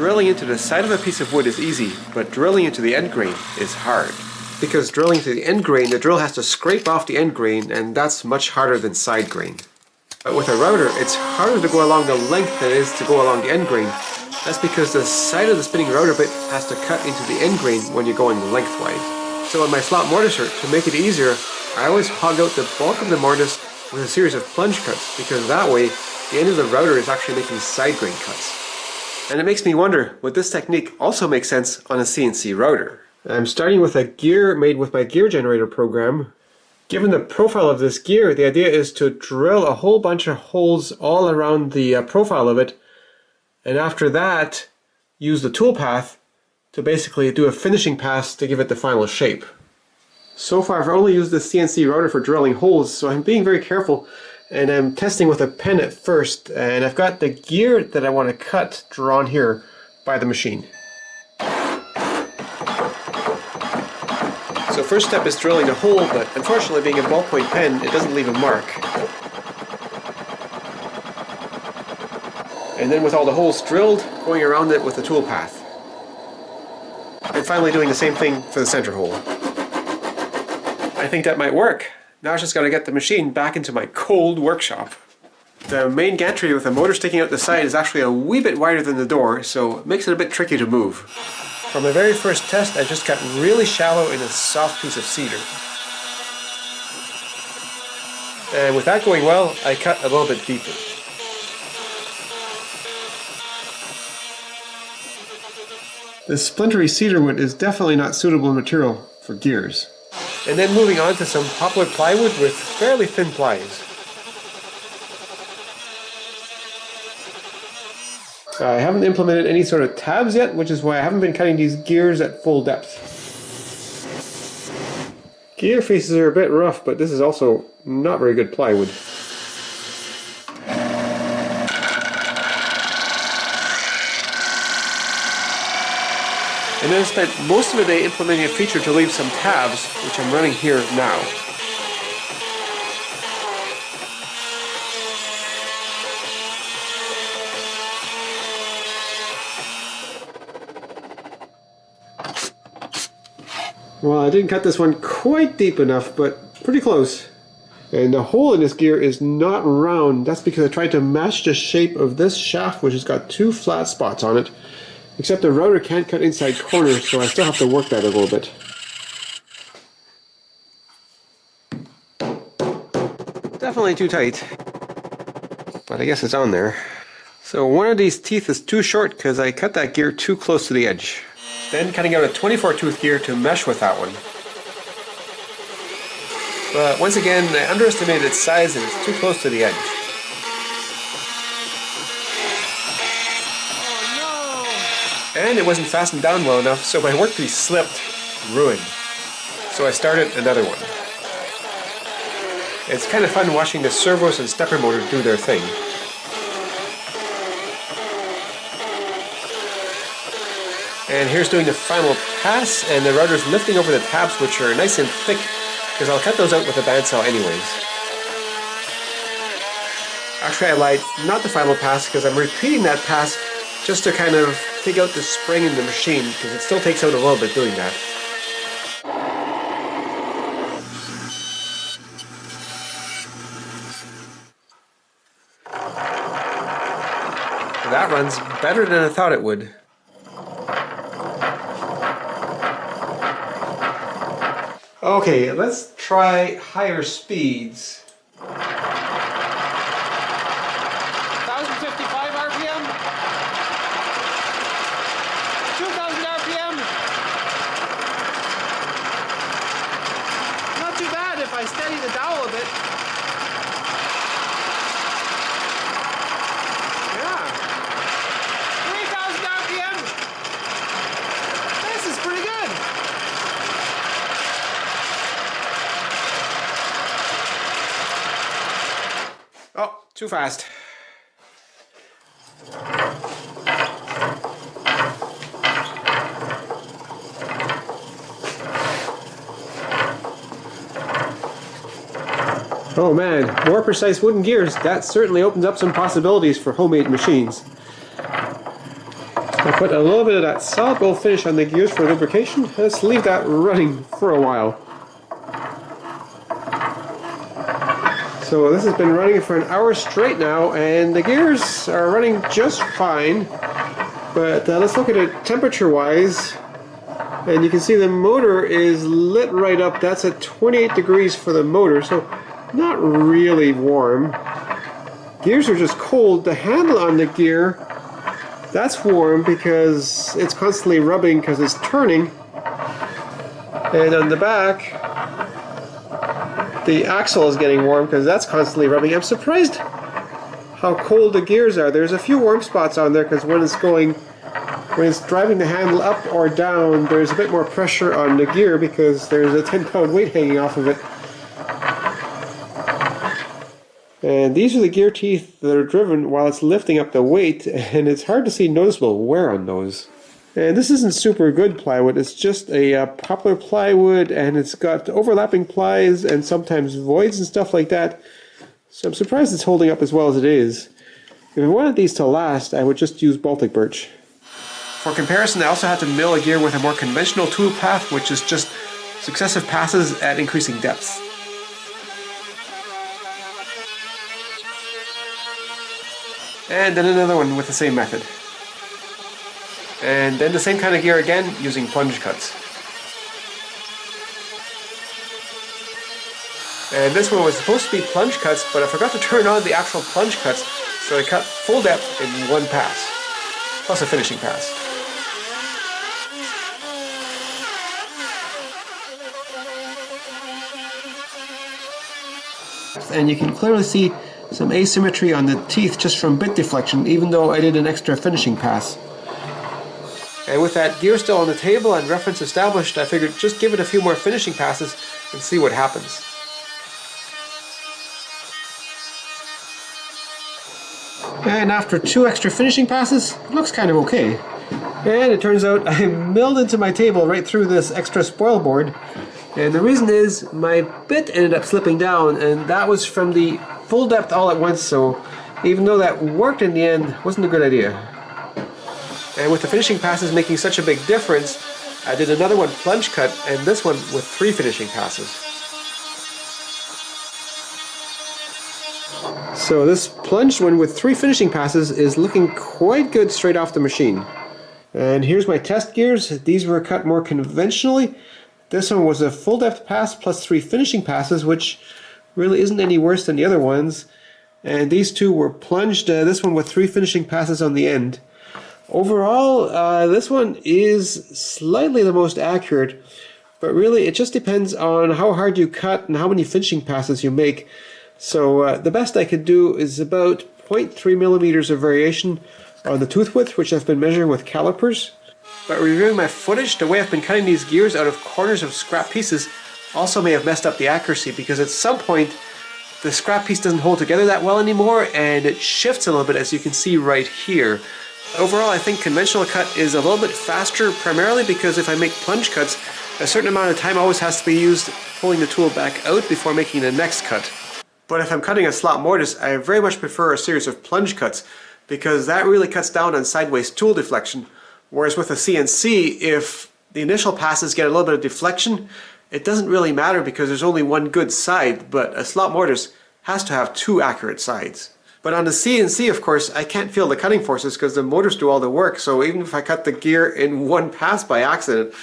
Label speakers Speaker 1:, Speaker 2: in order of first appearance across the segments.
Speaker 1: drilling into the side of a piece of wood is easy, but drilling into the end grain is hard. Because drilling to the end grain, the drill has to scrape off the end grain, and that's much harder than side grain. But with a router, it's harder to go along the length than it is to go along the end grain. That's because the side of the spinning router bit has to cut into the end grain when you're going lengthwise. So in my slot mortise, to make it easier, I always hog out the bulk of the mortise with a series of plunge cuts, because that way the end of the router is actually making side grain cuts. And it makes me wonder, would this technique also make sense on a CNC router? I'm starting with a gear made with my gear generator program. Given the profile of this gear, the idea is to drill a whole bunch of holes all around the profile of it, and after that use the toolpath to basically do a finishing pass to give it the final shape. So far I've only used the CNC router for drilling holes, so I'm being very careful, and I'm testing with a pen at first, and I've got the gear that I want to cut drawn here by the machine. So first step is drilling a hole, but unfortunately being a ballpoint pen, it doesn't leave a mark. And then with all the holes drilled, going around it with the toolpath. And finally doing the same thing for the center hole. I think that might work. Now I just got to get the machine back into my cold workshop. The main gantry with the motor sticking out the side is actually a wee bit wider than the door, so it makes it a bit tricky to move. For my very first test, I just got really shallow in a soft piece of cedar. And with that going well, I cut a little bit deeper. This splintery cedar wood is definitely not suitable material for gears. And then moving on to some poplar plywood with fairly thin plies. I haven't implemented any sort of tabs yet, which is why I haven't been cutting these gears at full depth. Gear faces are a bit rough, but this is also not very good plywood. And then I spent most of the day implementing a feature to leave some tabs, which I'm running here now. Well, I didn't cut this one quite deep enough, but pretty close. And the hole in this gear is not round. That's because I tried to match the shape of this shaft, which has got two flat spots on it. Except the router can't cut inside corners, so I still have to work that a little bit. Definitely too tight, but I guess it's on there. So one of these teeth is too short because I cut that gear too close to the edge. Then cutting out a 24 tooth gear to mesh with that one. But once again, I underestimated its size and it's too close to the edge. And it wasn't fastened down well enough, so my workpiece slipped, ruined. So I started another one. It's kind of fun watching the servos and stepper motor do their thing. And here's doing the final pass, and the router's lifting over the tabs, which are nice and thick, because I'll cut those out with a bandsaw anyways. Actually I lied, not the final pass, because I'm repeating that pass just to kind of take out the spring in the machine, because it still takes out a little bit doing that. That runs better than I thought it would. Okay, let's try higher speeds.
Speaker 2: 1055 RPM? 2000 RPM? Not too bad if I steady the dowel a bit. Yeah. 3000 RPM? This is pretty good.
Speaker 1: Oh, too fast. Oh man, more precise wooden gears. That certainly opens up some possibilities for homemade machines. I put a little bit of that solid gold finish on the gears for lubrication. Let's leave that running for a while. So this has been running for an hour straight now, and the gears are running just fine. But let's look at it temperature-wise. And you can see the motor is lit right up. That's at 28 degrees for the motor, so not really warm. Gears are just cold. The handle on the gear, that's warm because it's constantly rubbing because it's turning. And on the back, the axle is getting warm because that's constantly rubbing. I'm surprised how cold the gears are. There's a few warm spots on there because when it's driving the handle up or down, there's a bit more pressure on the gear because there's a 10-pound weight hanging off of it. And these are the gear teeth that are driven while it's lifting up the weight, and it's hard to see noticeable wear on those. And this isn't super good plywood, it's just a poplar plywood, and it's got overlapping plies and sometimes voids and stuff like that. So I'm surprised it's holding up as well as it is. If I wanted these to last, I would just use Baltic birch. For comparison, I also had to mill a gear with a more conventional tool path, which is just successive passes at increasing depths. And then another one with the same method. And then the same kind of gear again, using plunge cuts. And this one was supposed to be plunge cuts, but I forgot to turn on the actual plunge cuts, so I cut full depth in one pass, plus a finishing pass. And you can clearly see some asymmetry on the teeth just from bit deflection, even though I did an extra finishing pass. And with that gear still on the table and reference established, I figured just give it a few more finishing passes and see what happens. And after 2 extra finishing passes, it looks kind of okay. And it turns out I milled into my table right through this extra spoil board. And the reason is my bit ended up slipping down, and that was from the full depth all at once, so even though that worked in the end, wasn't a good idea. And with the finishing passes making such a big difference, I did another one plunge cut, and this one with 3 finishing passes. So this plunged one with 3 finishing passes is looking quite good straight off the machine. And here's my test gears. These were cut more conventionally. This one was a full depth pass plus 3 finishing passes, which really isn't any worse than the other ones. And these 2 were plunged, this one with 3 finishing passes on the end. Overall, this one is slightly the most accurate, but really it just depends on how hard you cut and how many finishing passes you make. So the best I could do is about 0.3 millimeters of variation on the tooth width, which I've been measuring with calipers. But reviewing my footage, the way I've been cutting these gears out of corners of scrap pieces also may have messed up the accuracy, because at some point the scrap piece doesn't hold together that well anymore and it shifts a little bit, as you can see right here. Overall, I think conventional cut is a little bit faster, primarily because if I make plunge cuts, a certain amount of time always has to be used pulling the tool back out before making the next cut. But if I'm cutting a slot mortise, I very much prefer a series of plunge cuts, because that really cuts down on sideways tool deflection. Whereas with a CNC, if the initial passes get a little bit of deflection, it doesn't really matter because there's only one good side, but a slot mortise has to have 2 accurate sides. But on the CNC, of course, I can't feel the cutting forces because the motors do all the work, so even if I cut the gear in one pass by accident,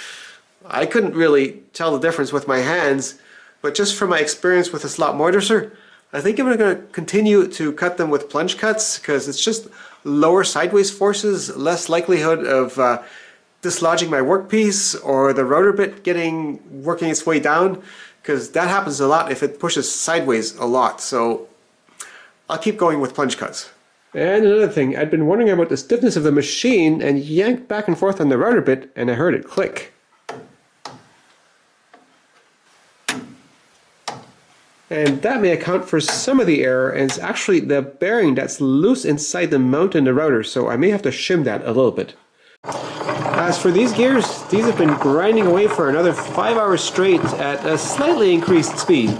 Speaker 1: I couldn't really tell the difference with my hands. But just from my experience with a slot mortiser, I think I'm going to continue to cut them with plunge cuts because it's just lower sideways forces, less likelihood of dislodging my workpiece or the router bit working its way down, because that happens a lot if it pushes sideways a lot. So I'll keep going with plunge cuts. And another thing, I'd been wondering about the stiffness of the machine and yanked back and forth on the router bit, and I heard it click. And that may account for some of the error, and it's actually the bearing that's loose inside the mount in the router, so I may have to shim that a little bit. As for these gears, these have been grinding away for another 5 hours straight at a slightly increased speed.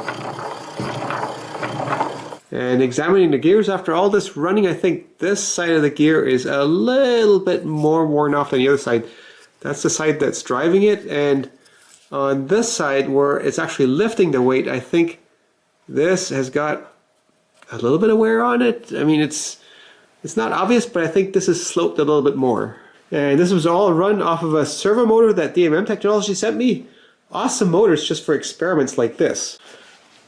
Speaker 1: And examining the gears after all this running, I think this side of the gear is a little bit more worn off than the other side. That's the side that's driving it, and on this side where it's actually lifting the weight, I think this has got a little bit of wear on it. I mean, it's not obvious, but I think this is sloped a little bit more. And this was all run off of a servo motor that DMM Technology sent me. Awesome motors just for experiments like this.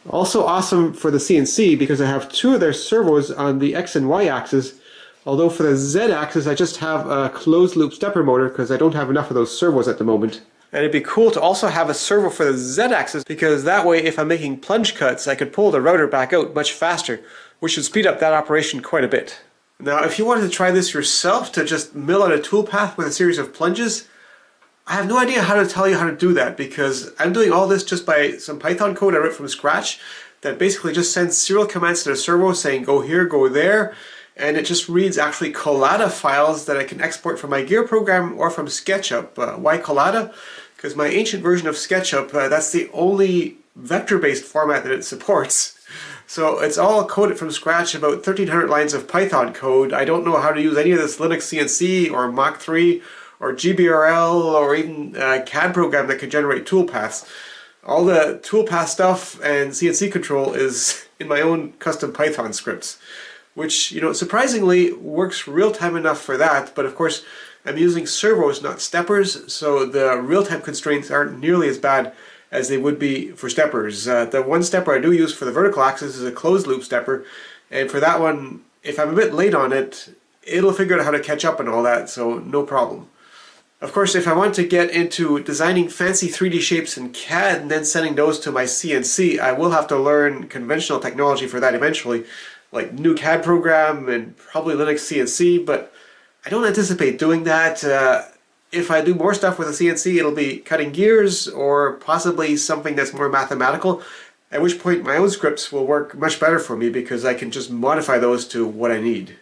Speaker 1: Also awesome for the CNC because I have two of their servos on the X and Y axis, although for the Z axis I just have a closed loop stepper motor because I don't have enough of those servos at the moment. And it'd be cool to also have a servo for the Z axis because that way if I'm making plunge cuts I could pull the router back out much faster, which would speed up that operation quite a bit. Now if you wanted to try this yourself to just mill out a toolpath with a series of plunges, I have no idea how to tell you how to do that because I'm doing all this just by some Python code I wrote from scratch that basically just sends serial commands to the servo saying go here, go there, and it just reads actually Collada files that I can export from my gear program or from SketchUp. Why Collada? Because my ancient version of SketchUp, that's the only vector-based format that it supports. So it's all coded from scratch, about 1,300 lines of Python code. I don't know how to use any of this Linux CNC or Mach 3 or GBRL or even a CAD program that could generate toolpaths. All the toolpath stuff and CNC control is in my own custom Python scripts, which, you know, surprisingly works real-time enough for that, but of course I'm using servos, not steppers, so the real-time constraints aren't nearly as bad as they would be for steppers. The one stepper I do use for the vertical axis is a closed loop stepper, and for that one, if I'm a bit late on it, it'll figure out how to catch up and all that, so no problem. Of course, if I want to get into designing fancy 3D shapes in CAD and then sending those to my CNC, I will have to learn conventional technology for that eventually, like new CAD program and probably Linux CNC, but I don't anticipate doing that. If I do more stuff with a CNC, it'll be cutting gears or possibly something that's more mathematical, at which point my own scripts will work much better for me because I can just modify those to what I need.